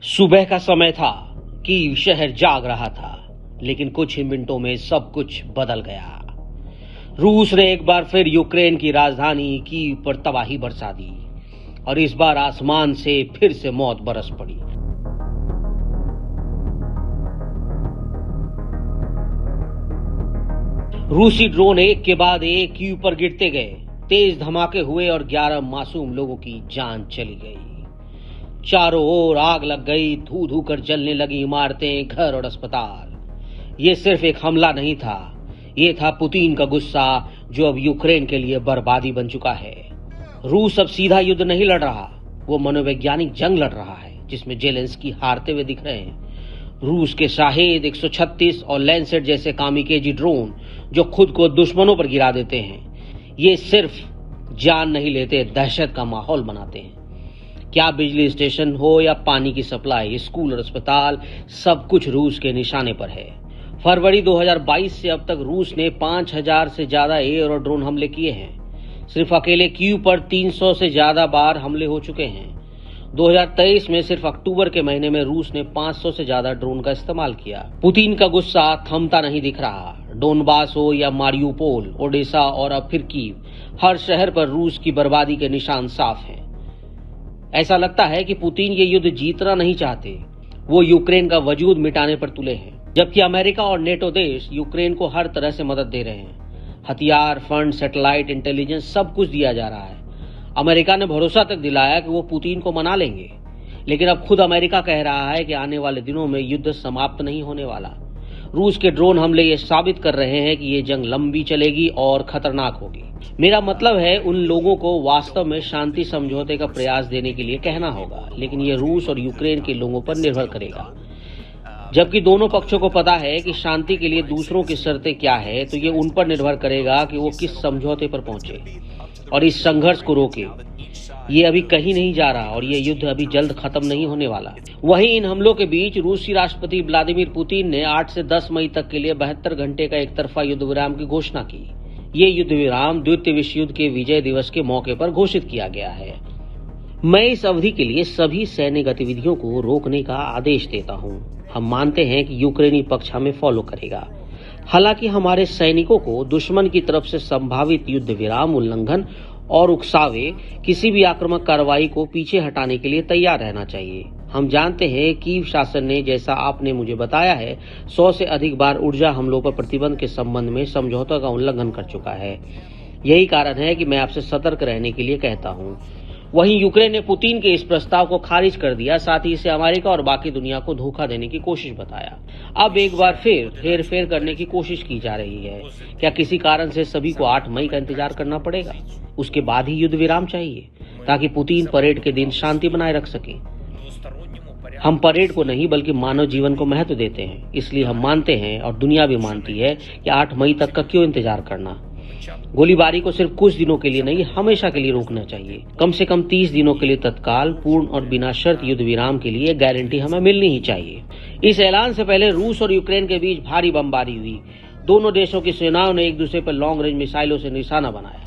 सुबह का समय था। कीव शहर जाग रहा था, लेकिन कुछ ही मिनटों में सब कुछ बदल गया। रूस ने एक बार फिर यूक्रेन की राजधानी कीव पर तबाही बरसा दी और इस बार आसमान से फिर से मौत बरस पड़ी। रूसी ड्रोन एक के बाद एक कीव पर गिरते गए। तेज धमाके हुए और 11 मासूम लोगों की जान चली गई। चारों ओर आग लग गई, धू धू कर जलने लगी इमारतें, घर और अस्पताल। ये सिर्फ एक हमला नहीं था, ये था पुतिन का गुस्सा जो अब यूक्रेन के लिए बर्बादी बन चुका है। रूस अब सीधा युद्ध नहीं लड़ रहा, वो मनोवैज्ञानिक जंग लड़ रहा है जिसमें जेलेंस्की हारते हुए दिख रहे हैं। रूस के शाहेद 136 और लैंसेट जैसे कामिकेजी ड्रोन जो खुद को दुश्मनों पर गिरा देते हैं, ये सिर्फ जान नहीं लेते, दहशत का माहौल बनाते हैं। क्या बिजली स्टेशन हो या पानी की सप्लाई, स्कूल और अस्पताल, सब कुछ रूस के निशाने पर है। फरवरी 2022 से अब तक रूस ने 5000 से ज्यादा एयर और ड्रोन हमले किए हैं। सिर्फ अकेले कीव पर 300 से ज्यादा बार हमले हो चुके हैं। 2023 में सिर्फ अक्टूबर के महीने में रूस ने 500 से ज्यादा ड्रोन का इस्तेमाल किया। पुतिन का गुस्सा थमता नहीं दिख रहा। डोनबास हो या मारियुपोल, ओडेसा और अब फिर कीव, हर शहर पर रूस की बर्बादी के निशान साफ हैं। ऐसा लगता है कि पुतिन ये युद्ध जीतना नहीं चाहते, वो यूक्रेन का वजूद मिटाने पर तुले हैं। जबकि अमेरिका और नेटो देश यूक्रेन को हर तरह से मदद दे रहे हैं। हथियार, फंड, सैटेलाइट, इंटेलिजेंस, सब कुछ दिया जा रहा है। अमेरिका ने भरोसा तक दिलाया कि वो पुतिन को मना लेंगे, लेकिन अब खुद अमेरिका कह रहा है कि आने वाले दिनों में युद्ध समाप्त नहीं होने वाला। रूस के ड्रोन हमले ये साबित कर रहे हैं कि ये जंग लंबी चलेगी और खतरनाक होगी। मेरा मतलब है, उन लोगों को वास्तव में शांति समझौते का प्रयास देने के लिए कहना होगा, लेकिन ये रूस और यूक्रेन के लोगों पर निर्भर करेगा। जबकि दोनों पक्षों को पता है कि शांति के लिए दूसरों की शर्तें क्या है, तो ये उन पर निर्भर करेगा कि वो किस समझौते पर पहुंचे और इस संघर्ष को रोके। ये अभी कहीं नहीं जा रहा और ये युद्ध अभी जल्द खत्म नहीं होने वाला। वहीं इन हमलों के बीच रूसी राष्ट्रपति व्लादिमीर पुतिन ने 8 से 10 मई तक के लिए 72 घंटे का एक तरफा युद्ध विराम की घोषणा की। ये युद्ध विराम द्वितीय विश्व युद्ध के विजय दिवस के मौके पर घोषित किया गया है। मैं इस अवधि के लिए सभी सैन्य गतिविधियों को रोकने का आदेश देता हूँ। हम मानते हैं कि यूक्रेनी पक्ष हमें फॉलो करेगा। हालांकि हमारे सैनिकों को दुश्मन की तरफ से संभावित युद्ध विराम उल्लंघन और उकसावे किसी भी आक्रामक कार्रवाई को पीछे हटाने के लिए तैयार रहना चाहिए। हम जानते हैं कि शासन ने, जैसा आपने मुझे बताया है, 100 से अधिक बार ऊर्जा हमलों पर प्रतिबंध के संबंध में समझौता का उल्लंघन कर चुका है। यही कारण है कि मैं आपसे सतर्क रहने के लिए कहता हूँ। वहीं यूक्रेन ने पुतिन के इस प्रस्ताव को खारिज कर दिया, साथ ही इसे अमेरिका और बाकी दुनिया को धोखा देने की कोशिश बताया। अब एक बार फिर हेरफेर करने की कोशिश की जा रही है। क्या किसी कारण से सभी को 8 मई का इंतजार करना पड़ेगा? उसके बाद ही युद्ध विराम चाहिए ताकि पुतिन परेड के दिन शांति बनाए रख सके। हम परेड को नहीं बल्कि मानव जीवन को महत्व देते हैं, इसलिए हम मानते हैं और दुनिया भी मानती है कि 8 मई तक का क्यों इंतजार करना। गोलीबारी को सिर्फ कुछ दिनों के लिए नहीं, हमेशा के लिए रोकना चाहिए। कम से कम 30 दिनों के लिए तत्काल, पूर्ण और बिना शर्त युद्ध विराम के लिए गारंटी हमें मिलनी ही चाहिए। इस ऐलान से पहले रूस और यूक्रेन के बीच भारी बमबारी हुई। दोनों देशों की सेनाओं ने एक दूसरे पर लॉन्ग रेंज मिसाइलों से निशाना बनाया।